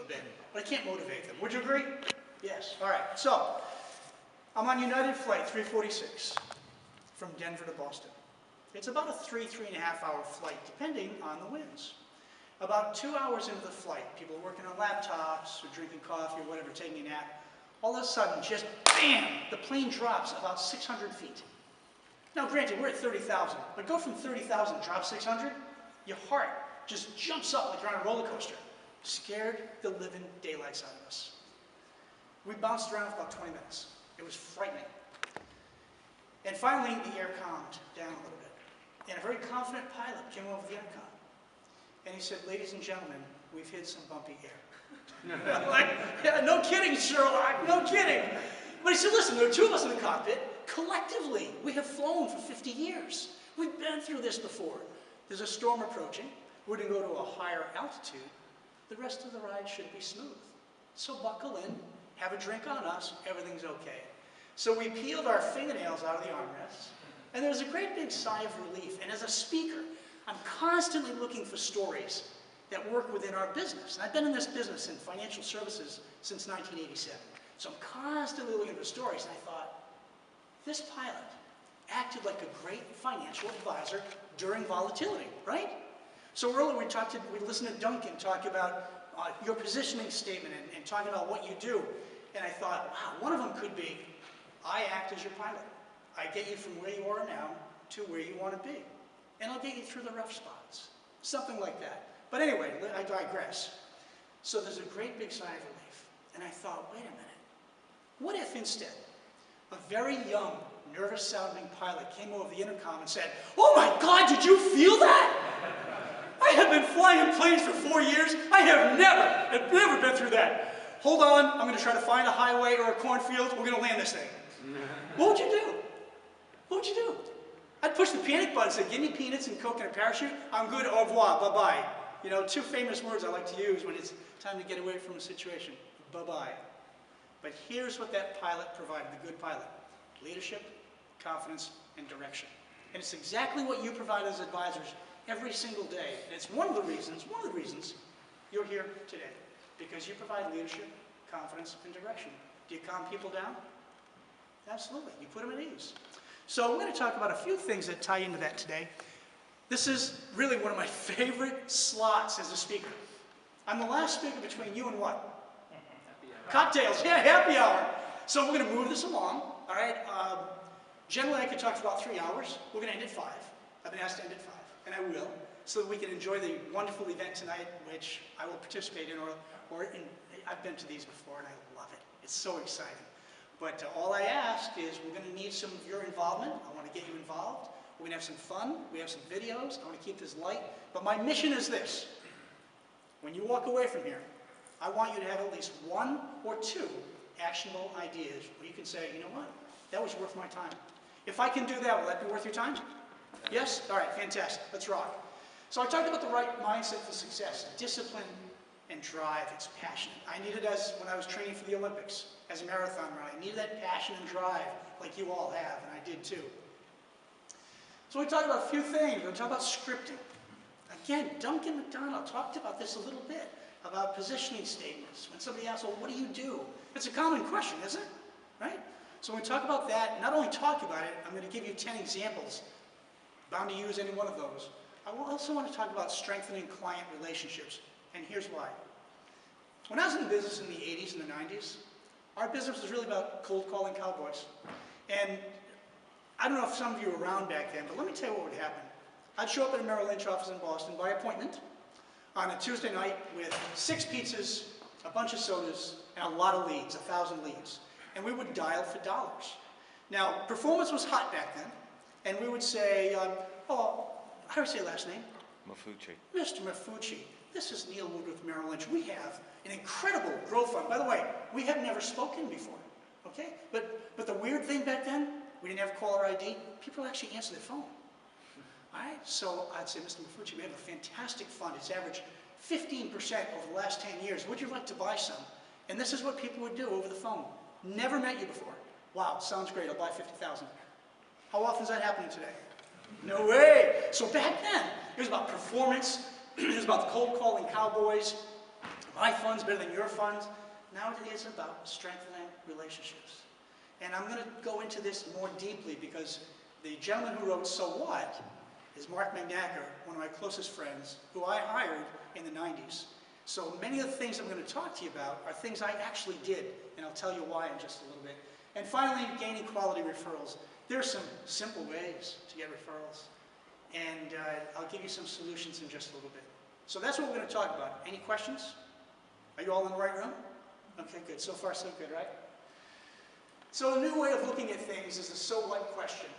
a bit, but I can't motivate them. Would you agree? Yes. All right. So, I'm on United Flight 346 from Denver to Boston. It's about a 3.5 hour flight, depending on the winds. About 2 hours into the flight, people are working on laptops, or drinking coffee, or whatever, taking a nap. All of a sudden, just bam, the plane drops about 600 feet. Now, granted, we're at 30,000, but go from 30,000, drop 600, your heart just jumps up like you're on a roller coaster. Scared the living daylights out of us. We bounced around for about 20 minutes. It was frightening. And finally, the air calmed down a little bit. And a very confident pilot came over the intercom. And he said, "Ladies and gentlemen, we've hit some bumpy air." I'm like, yeah, no kidding, Sherlock, no kidding. But he said, "Listen, there are two of us in the cockpit. Collectively, we have flown for 50 years. We've been through this before. There's a storm approaching. We're going to go to a higher altitude. The rest of the ride should be smooth. So buckle in, have a drink on us, everything's okay." So we peeled our fingernails out of the armrests, and there was a great big sigh of relief. And as a speaker, I'm constantly looking for stories that work within our business. And I've been in this business in financial services since 1987. So I'm constantly looking for stories, and I thought, this pilot acted like a great financial advisor during volatility, right? So earlier we listened to Duncan talk about your positioning statement and talking about what you do. And I thought, wow, one of them could be, I act as your pilot. I get you from where you are now to where you want to be. And I'll get you through the rough spots. Something like that. But anyway, I digress. So there's a great big sigh of relief. And I thought, wait a minute. What if instead, a very young, nervous-sounding pilot came over the intercom and said, "Oh my God, did you feel that? I have been flying planes for 4 years. I have never been through that. Hold on, I'm going to try to find a highway or a cornfield. We're going to land this thing." What would you do? What would you do? I'd push the panic button and say, "Give me peanuts and Coke and a parachute. I'm good, au revoir, bye-bye." You know, two famous words I like to use when it's time to get away from a situation. Bye-bye. But here's what that pilot provided, the good pilot. Leadership, confidence, and direction. And it's exactly what you provide as advisors every single day. And it's one of the reasons you're here today. Because you provide leadership, confidence, and direction. Do you calm people down? Absolutely. You put them at ease. So we're going to talk about a few things that tie into that today. This is really one of my favorite slots as a speaker. I'm the last speaker between you and what? Cocktails. Yeah, happy hour. So we're going to move this along. All right. Generally, I could talk for about 3 hours. We're going to end at 5. I've been asked to end at 5, and I will, so that we can enjoy the wonderful event tonight, which I will participate in, I've been to these before, and I love it. It's so exciting. But all I ask is we're going to need some of your involvement. I want to get you involved. We're going to have some fun. We have some videos. I want to keep this light. But my mission is this. When you walk away from here, I want you to have at least 1 or 2 actionable ideas where you can say, you know what? That was worth my time. If I can do that, will that be worth your time? Yes? All right, fantastic. Let's rock. So I talked about the right mindset for success. Discipline and drive. It's passionate. I needed it when I was training for the Olympics as a marathon runner. I needed that passion and drive like you all have, and I did too. So we talked about a few things. We talked about scripting. Again, Duncan McDonald talked about this a little bit, about positioning statements. When somebody asks, well, what do you do? It's a common question, isn't it? Right? So when we talk about that, not only talk about it, I'm going to give you 10 examples. Bound to use any one of those. I also want to talk about strengthening client relationships, and here's why. When I was in the business in the 80s and the 90s, our business was really about cold calling cowboys. And I don't know if some of you were around back then, but let me tell you what would happen. I'd show up at a Merrill Lynch office in Boston by appointment on a Tuesday night with 6 pizzas, a bunch of sodas, and a lot of leads, 1,000 leads. And we would dial for dollars. Now, performance was hot back then, and we would say, how do I say last name? Mafucci. Mr. Mafucci, this is Neil Wood with Merrill Lynch. We have an incredible growth fund. By the way, we have never spoken before, okay? But the weird thing back then, we didn't have caller ID. People actually answer their phone. All right, so I'd say, Mr. Mafucci, we have a fantastic fund. It's averaged 15% over the last 10 years. Would you like to buy some? And this is what people would do over the phone. Never met you before. Wow, sounds great. I'll buy 50,000. How often is that happening today? No way. So back then, it was about performance. It was about the cold calling cowboys. my fund's better than your funds. Now it is about strengthening relationships. And I'm going to go into this more deeply because the gentleman who wrote So What is Mark McNacker, one of my closest friends, who I hired in the 90s. So many of the things I'm going to talk to you about are things I actually did, and I'll tell you why in just a little bit. And finally, gaining quality referrals. There are some simple ways to get referrals, and I'll give you some solutions in just a little bit. So that's what we're going to talk about. Any questions? Are you all in the right room? Okay, good. So far, so good, right? So a new way of looking at things is the so what question.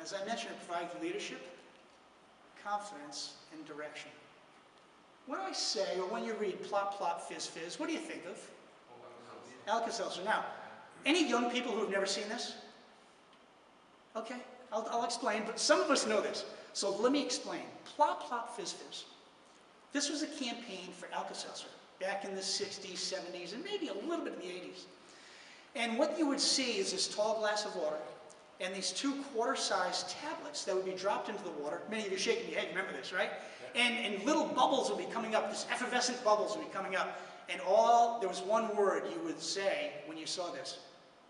As I mentioned, it provides leadership, confidence, and direction. When I say, or when you read plop, plop, fizz, fizz, what do you think of? Alka-Seltzer. Now, any young people who have never seen this? Okay, I'll explain, but some of us know this. So let me explain. Plop, plop, fizz, fizz. This was a campaign for Alka-Seltzer back in the 60s, 70s, and maybe a little bit in the 80s. And what you would see is this tall glass of water and these 2 quarter-sized tablets that would be dropped into the water. Many of you are shaking your head, remember this, right? And little bubbles would be coming up, this effervescent bubbles would be coming up. And there was one word you would say when you saw this: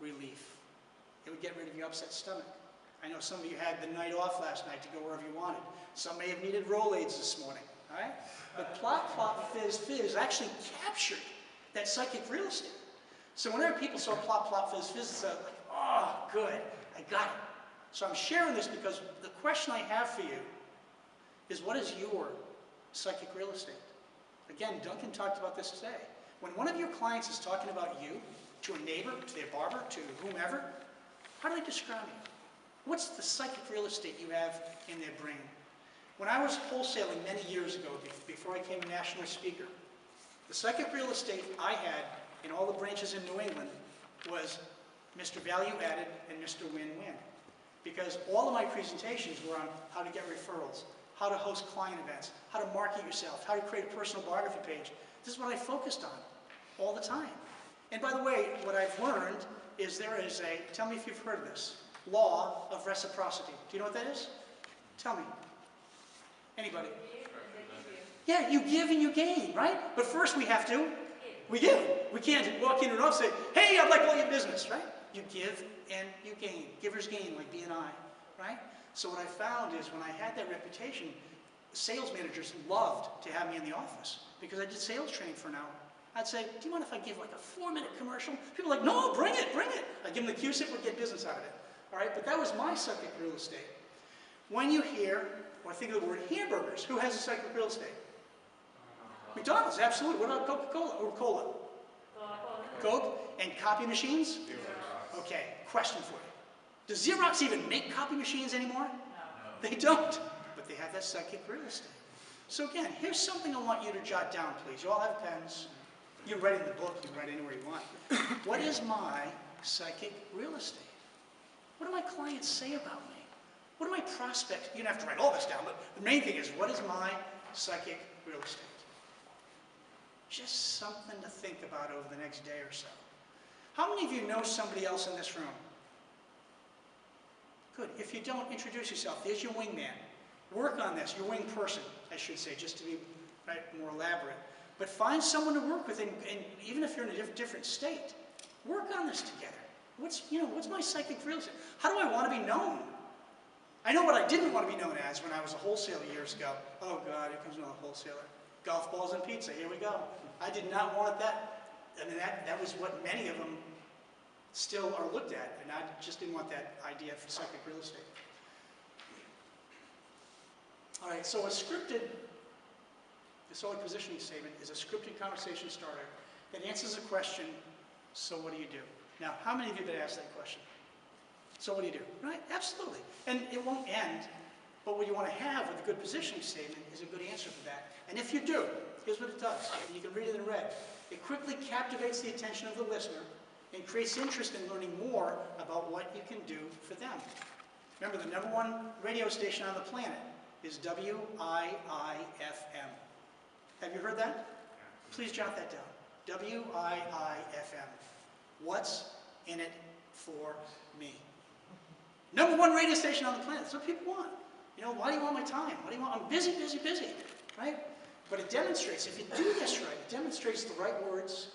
relief. It would get rid of your upset stomach. I know some of you had the night off last night to go wherever you wanted. Some may have needed Rolaids this morning, all right? But plop, plop, fizz, fizz actually captured that psychic real estate. So whenever people saw plop, plop, fizz, fizz, it's like, oh, good, I got it. So I'm sharing this because the question I have for you is, what is your psychic real estate? Again, Duncan talked about this today. When one of your clients is talking about you to a neighbor, to their barber, to whomever, how do they describe you? What's the psychic real estate you have in their brain? When I was wholesaling many years ago, before I became a national speaker, the psychic real estate I had in all the branches in New England was Mr. Value Added and Mr. Win-Win. Because all of my presentations were on how to get referrals, how to host client events, how to market yourself, how to create a personal biography page. This is what I focused on all the time. And by the way, what I've learned is there is a, tell me if you've heard of this, law of reciprocity. Do you know what that is? Tell me. Anybody? Yeah, you give and you gain, right? But first we have to, we give. We can't walk in and off and say, hey, I'd like all your business, right? You give and you gain. Givers gain, like B&I, right? So what I found is when I had that reputation, sales managers loved to have me in the office because I did sales training for an hour. I'd say, do you mind if I give like a 4-minute commercial? People are like, no, bring it, bring it. I'd give them the Q-tip, we'd get business out of it. All right, but that was my psychic real estate. When you hear or think of the word hamburgers, who has a psychic real estate? McDonald's, absolutely. What about Coca-Cola or Cola? Coke and copy machines? Okay, question for you. Does Xerox even make copy machines anymore? No. They don't, but they have that psychic real estate. So again, here's something I want you to jot down, please. You all have pens. You can write in the book, you can write anywhere you want. What is my psychic real estate? What do my clients say about me? What do my prospects, you don't have to write all this down, but the main thing is, what is my psychic real estate? Just something to think about over the next day or so. How many of you know somebody else in this room? Good. If you don't, introduce yourself. There's your wingman. Work on this, your wing person, I should say, just to be more elaborate. But find someone to work with, and even if you're in a different state, work on this together. What's my psychic real estate? How do I want to be known? I know what I didn't want to be known as when I was a wholesaler years ago. Oh God, here comes another wholesaler. Golf balls and pizza, here we go. I did not want that. I mean, that was what many of them still are looked at, and I just didn't want that idea for psychic real estate. All right, so the solid positioning statement is a scripted conversation starter that answers the question, so what do you do? Now, how many of you have been asked that question? So what do you do? Right? Absolutely. And it won't end, but what you want to have with a good positioning statement is a good answer for that. And if you do, here's what it does. And you can read it in red. It quickly captivates the attention of the listener and creates interest in learning more about what you can do for them. Remember, the #1 radio station on the planet is WIIFM. Have you heard that? Please jot that down. WIIFM. What's in it for me? #1 radio station on the planet. That's what people want. You know, why do you want my time? What do you want? I'm busy, busy, busy, right? But it demonstrates, if you do this right, it demonstrates the right words,